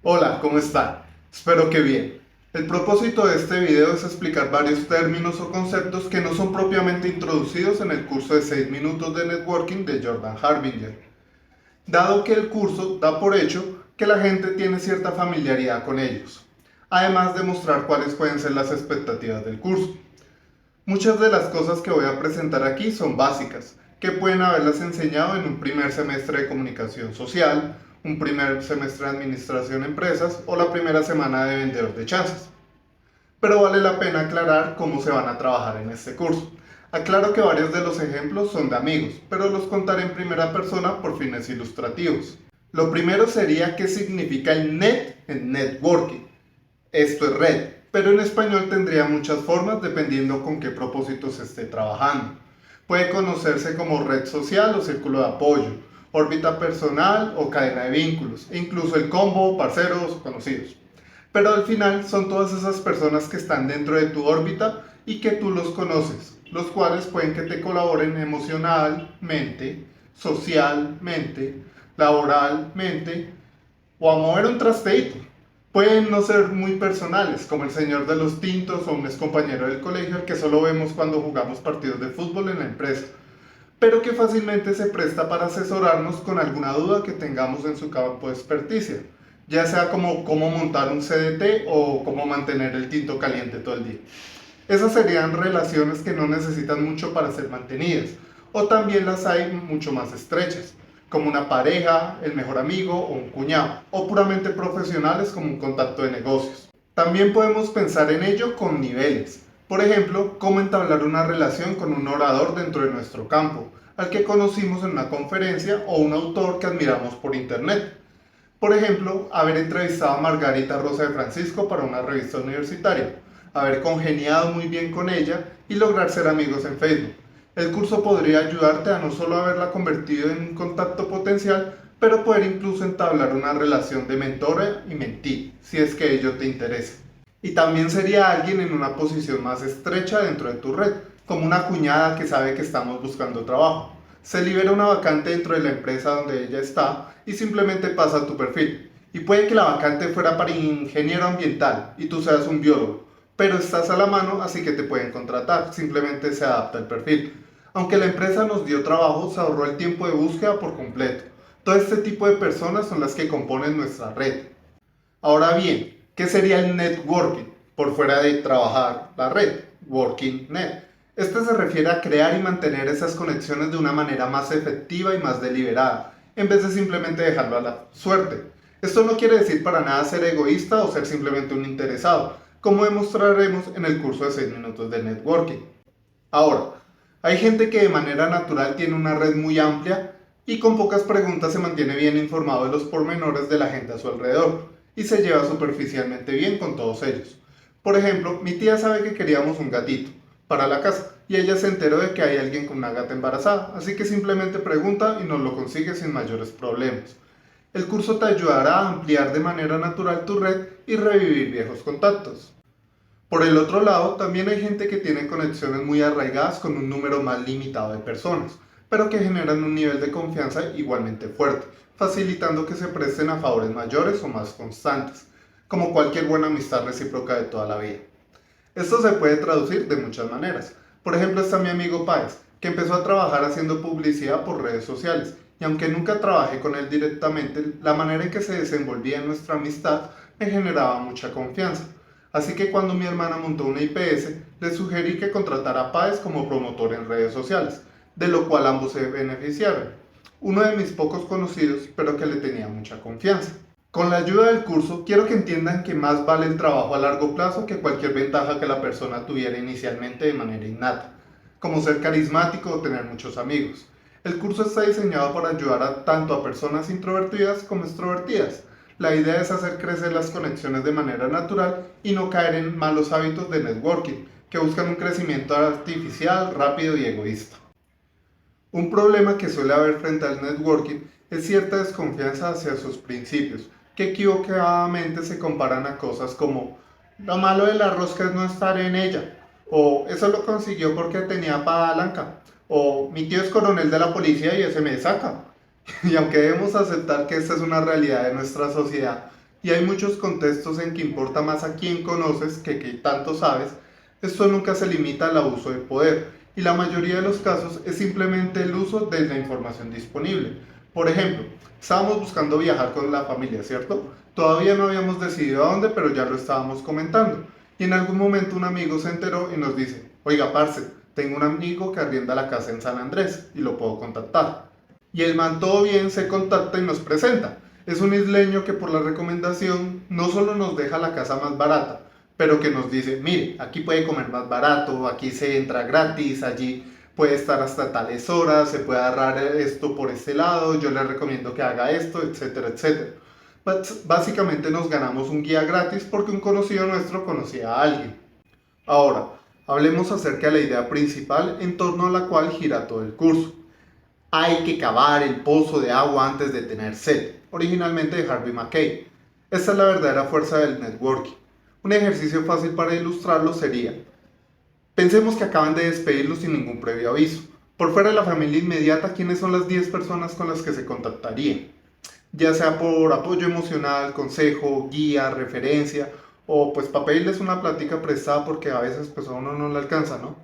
Hola, ¿cómo están? Espero que bien. El propósito de este video es explicar varios términos o conceptos que no son propiamente introducidos en el curso de 6 minutos de networking de Jordan Harbinger, dado que el curso da por hecho que la gente tiene cierta familiaridad con ellos, además de mostrar cuáles pueden ser las expectativas del curso. Muchas de las cosas que voy a presentar aquí son básicas, que pueden haberlas enseñado en un primer semestre de comunicación social, un primer semestre de administración de empresas o la primera semana de vendedor de chanzas. Pero vale la pena aclarar cómo se van a trabajar en este curso. Aclaro que varios de los ejemplos son de amigos, pero los contaré en primera persona por fines ilustrativos. Lo primero sería qué significa el net en networking. Esto es red, pero en español tendría muchas formas dependiendo con qué propósito se esté trabajando. Puede conocerse como red social o círculo de apoyo, órbita personal o cadena de vínculos, e incluso el combo, parceros o conocidos. Pero al final son todas esas personas que están dentro de tu órbita y que tú los conoces, los cuales pueden que te colaboren emocionalmente, socialmente, laboralmente o a mover un trasteito. Pueden no ser muy personales, como el señor de los tintos o un ex compañero del colegio al que solo vemos cuando jugamos partidos de fútbol en la empresa, pero que fácilmente se presta para asesorarnos con alguna duda que tengamos en su campo de experticia, ya sea como cómo montar un CDT o cómo mantener el tinto caliente todo el día. Esas serían relaciones que no necesitan mucho para ser mantenidas, o también las hay mucho más estrechas, como una pareja, el mejor amigo o un cuñado, o puramente profesionales como un contacto de negocios. También podemos pensar en ello con niveles. Por ejemplo, cómo entablar una relación con un orador dentro de nuestro campo, al que conocimos en una conferencia o un autor que admiramos por internet. Por ejemplo, haber entrevistado a Margarita Rosa de Francisco para una revista universitaria, haber congeniado muy bien con ella y lograr ser amigos en Facebook. El curso podría ayudarte a no solo haberla convertido en un contacto potencial, pero poder incluso entablar una relación de mentora y mentí, si es que ello te interesa. Y también sería alguien en una posición más estrecha dentro de tu red, como una cuñada que sabe que estamos buscando trabajo. Se libera una vacante dentro de la empresa donde ella está y simplemente pasa tu perfil. Y puede que la vacante fuera para ingeniero ambiental y tú seas un biólogo, pero estás a la mano así que te pueden contratar, simplemente se adapta el perfil. Aunque la empresa nos dio trabajo, se ahorró el tiempo de búsqueda por completo. Todo este tipo de personas son las que componen nuestra red. Ahora bien, ¿qué sería el networking? Por fuera de trabajar la red, working net. Este se refiere a crear y mantener esas conexiones de una manera más efectiva y más deliberada, en vez de simplemente dejarlo a la suerte. Esto no quiere decir para nada ser egoísta o ser simplemente un interesado, como demostraremos en el curso de 6 minutos de networking. Ahora, hay gente que de manera natural tiene una red muy amplia y con pocas preguntas se mantiene bien informado de los pormenores de la gente a su alrededor y se lleva superficialmente bien con todos ellos. Por ejemplo, mi tía sabe que queríamos un gatito para la casa y ella se enteró de que hay alguien con una gata embarazada, así que simplemente pregunta y nos lo consigue sin mayores problemas. El curso te ayudará a ampliar de manera natural tu red y revivir viejos contactos. Por el otro lado, también hay gente que tiene conexiones muy arraigadas con un número más limitado de personas, pero que generan un nivel de confianza igualmente fuerte, facilitando que se presten a favores mayores o más constantes, como cualquier buena amistad recíproca de toda la vida. Esto se puede traducir de muchas maneras. Por ejemplo, está mi amigo Páez, que empezó a trabajar haciendo publicidad por redes sociales, y aunque nunca trabajé con él directamente, la manera en que se desenvolvía en nuestra amistad me generaba mucha confianza. Así que cuando mi hermana montó una IPS, le sugerí que contratara a Páez como promotor en redes sociales, de lo cual ambos se beneficiaron. Uno de mis pocos conocidos, pero que le tenía mucha confianza. Con la ayuda del curso, quiero que entiendan que más vale el trabajo a largo plazo que cualquier ventaja que la persona tuviera inicialmente de manera innata, como ser carismático o tener muchos amigos. El curso está diseñado para ayudar tanto a personas introvertidas como extrovertidas. La idea es hacer crecer las conexiones de manera natural y no caer en malos hábitos de networking, que buscan un crecimiento artificial, rápido y egoísta. Un problema que suele haber frente al networking es cierta desconfianza hacia sus principios, que equivocadamente se comparan a cosas como lo malo de la rosca es no estar en ella, o eso lo consiguió porque tenía palanca, o mi tío es coronel de la policía y ese me saca. Y aunque debemos aceptar que esta es una realidad de nuestra sociedad, y hay muchos contextos en que importa más a quién conoces que qué tanto sabes, esto nunca se limita al abuso de poder, y la mayoría de los casos es simplemente el uso de la información disponible. Por ejemplo, estábamos buscando viajar con la familia, ¿cierto? Todavía no habíamos decidido a dónde, pero ya lo estábamos comentando. Y en algún momento un amigo se enteró y nos dice, oiga, parce, tengo un amigo que arrienda la casa en San Andrés y lo puedo contactar. Y el man todo bien se contacta y nos presenta. Es un isleño que por la recomendación no solo nos deja la casa más barata, pero que nos dice, mire, aquí puede comer más barato, aquí se entra gratis, allí puede estar hasta tales horas, se puede agarrar esto por este lado, yo le recomiendo que haga esto, etcétera, etcétera. Básicamente nos ganamos un guía gratis porque un conocido nuestro conocía a alguien. Ahora, hablemos acerca de la idea principal en torno a la cual gira todo el curso. Hay que cavar el pozo de agua antes de tener sed, originalmente de Harvey Mackay. Esta es la verdadera fuerza del networking. Un ejercicio fácil para ilustrarlo sería, pensemos que acaban de despedirlo sin ningún previo aviso. Por fuera de la familia inmediata, ¿quiénes son las 10 personas con las que se contactarían? Ya sea por apoyo emocional, consejo, guía, referencia, o pues para pedirles una plática prestada porque a veces pues a uno no le alcanza, ¿no?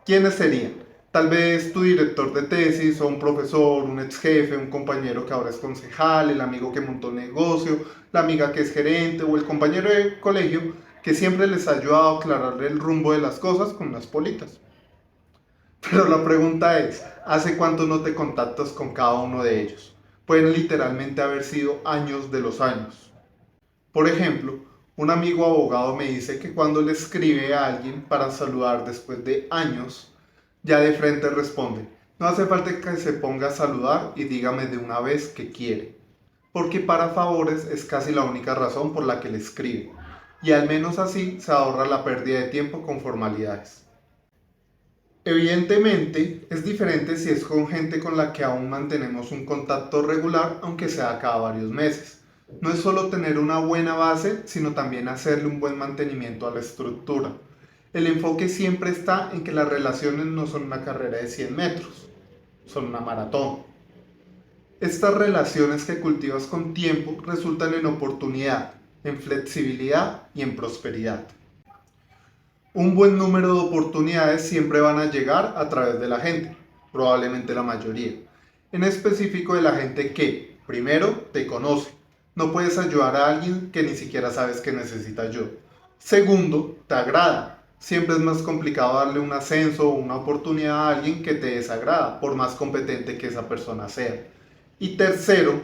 ¿Quiénes serían? Tal vez tu director de tesis o un profesor, un ex jefe, un compañero que ahora es concejal, el amigo que montó un negocio, la amiga que es gerente o el compañero de colegio que siempre les ha ayudado a aclarar el rumbo de las cosas con unas politas. Pero la pregunta es, ¿hace cuánto no te contactas con cada uno de ellos? Pueden literalmente haber sido años de los años. Por ejemplo, un amigo abogado me dice que cuando le escribe a alguien para saludar después de años, ya de frente responde, no hace falta que se ponga a saludar y dígame de una vez que quiere, porque para favores es casi la única razón por la que le escribe, y al menos así se ahorra la pérdida de tiempo con formalidades. Evidentemente, es diferente si es con gente con la que aún mantenemos un contacto regular, aunque sea cada varios meses. No es solo tener una buena base, sino también hacerle un buen mantenimiento a la estructura. El enfoque siempre está en que las relaciones no son una carrera de 100 metros, son una maratón. Estas relaciones que cultivas con tiempo resultan en oportunidad, en flexibilidad y en prosperidad. Un buen número de oportunidades siempre van a llegar a través de la gente, probablemente la mayoría. En específico de la gente que, primero, te conoce. No puedes ayudar a alguien que ni siquiera sabes que necesita ayuda. Segundo, te agrada. Siempre es más complicado darle un ascenso o una oportunidad a alguien que te desagrada, por más competente que esa persona sea. Y tercero,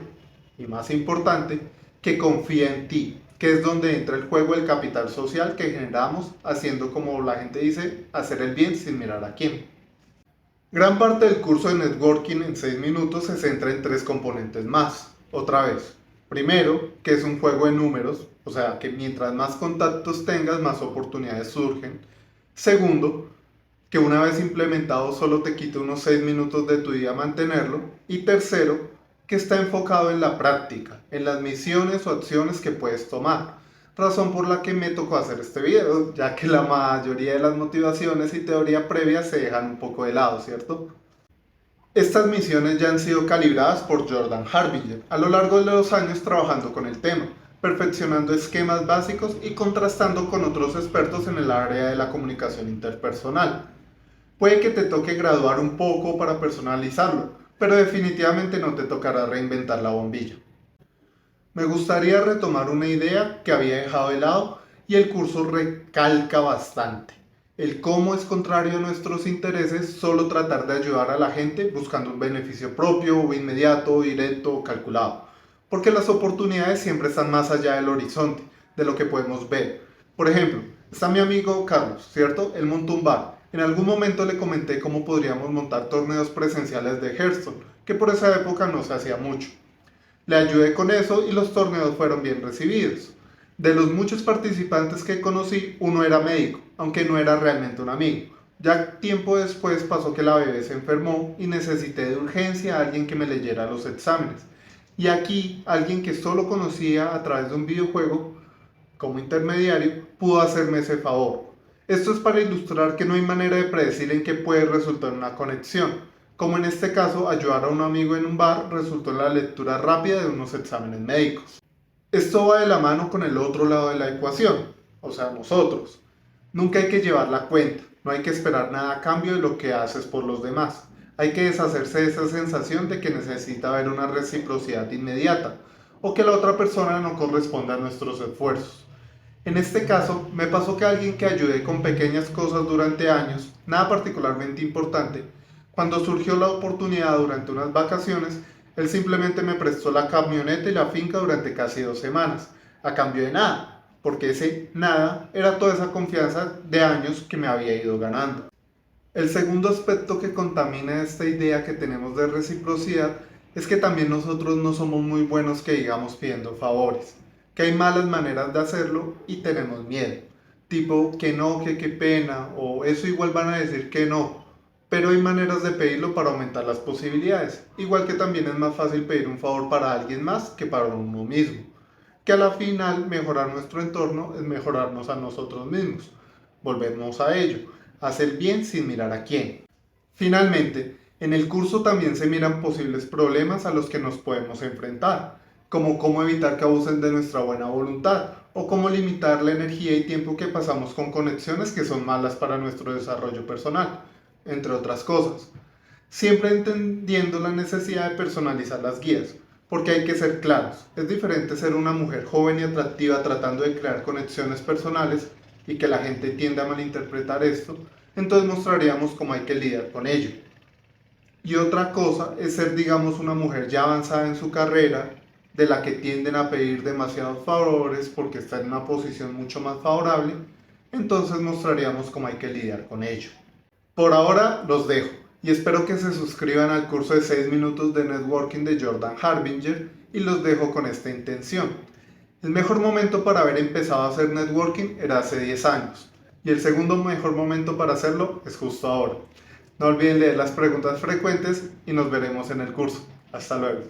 y más importante, que confía en ti, que es donde entra el juego del capital social que generamos haciendo, como la gente dice, hacer el bien sin mirar a quién. Gran parte del curso de networking en 6 minutos se centra en 3 componentes más. Otra vez, primero, que es un juego de números, o sea, que mientras más contactos tengas, más oportunidades surgen. Segundo, que una vez implementado solo te quita unos 6 minutos de tu día mantenerlo. Y tercero, que está enfocado en la práctica, en las misiones o acciones que puedes tomar. Razón por la que me tocó hacer este video, ya que la mayoría de las motivaciones y teoría previa se dejan un poco de lado, ¿cierto? Estas misiones ya han sido calibradas por Jordan Harbinger a lo largo de los años trabajando con el tema, perfeccionando esquemas básicos y contrastando con otros expertos en el área de la comunicación interpersonal. Puede que te toque graduar un poco para personalizarlo, pero definitivamente no te tocará reinventar la bombilla. Me gustaría retomar una idea que había dejado de lado y el curso recalca bastante. El cómo es contrario a nuestros intereses solo tratar de ayudar a la gente buscando un beneficio propio o inmediato, directo o calculado. Porque las oportunidades siempre están más allá del horizonte, de lo que podemos ver. Por ejemplo, está mi amigo Carlos, ¿cierto? Él montó un bar. En algún momento le comenté cómo podríamos montar torneos presenciales de Hearthstone, que por esa época no se hacía mucho. Le ayudé con eso y los torneos fueron bien recibidos. De los muchos participantes que conocí, uno era médico, aunque no era realmente un amigo. Ya tiempo después pasó que la bebé se enfermó y necesité de urgencia a alguien que me leyera los exámenes. Y aquí, alguien que solo conocía a través de un videojuego como intermediario, pudo hacerme ese favor. Esto es para ilustrar que no hay manera de predecir en qué puede resultar una conexión, como en este caso ayudar a un amigo en un bar resultó en la lectura rápida de unos exámenes médicos. Esto va de la mano con el otro lado de la ecuación, o sea, nosotros. Nunca hay que llevar la cuenta, no hay que esperar nada a cambio de lo que haces por los demás. Hay que deshacerse de esa sensación de que necesita haber una reciprocidad inmediata o que la otra persona no corresponda a nuestros esfuerzos. En este caso, me pasó que alguien que ayudé con pequeñas cosas durante años, nada particularmente importante, cuando surgió la oportunidad durante unas vacaciones, él simplemente me prestó la camioneta y la finca durante casi 2 semanas, a cambio de nada, porque ese nada era toda esa confianza de años que me había ido ganando. El segundo aspecto que contamina esta idea que tenemos de reciprocidad es que también nosotros no somos muy buenos que digamos pidiendo favores, que hay malas maneras de hacerlo y tenemos miedo, tipo que no, que qué pena o eso igual van a decir que no, pero hay maneras de pedirlo para aumentar las posibilidades, igual que también es más fácil pedir un favor para alguien más que para uno mismo, que a la final mejorar nuestro entorno es mejorarnos a nosotros mismos. Volvemos a ello, hacer bien sin mirar a quién. Finalmente, en el curso también se miran posibles problemas a los que nos podemos enfrentar, como cómo evitar que abusen de nuestra buena voluntad o cómo limitar la energía y tiempo que pasamos con conexiones que son malas para nuestro desarrollo personal, entre otras cosas. Siempre entendiendo la necesidad de personalizar las guías, porque hay que ser claros. Es diferente ser una mujer joven y atractiva tratando de crear conexiones personales y que la gente tiende a malinterpretar esto, entonces mostraríamos cómo hay que lidiar con ello. Y otra cosa es ser, digamos, una mujer ya avanzada en su carrera, de la que tienden a pedir demasiados favores porque está en una posición mucho más favorable, entonces mostraríamos cómo hay que lidiar con ello. Por ahora los dejo y espero que se suscriban al curso de 6 minutos de networking de Jordan Harbinger y los dejo con esta intención. El mejor momento para haber empezado a hacer networking era hace 10 años y el segundo mejor momento para hacerlo es justo ahora. No olviden leer las preguntas frecuentes y nos veremos en el curso. Hasta luego.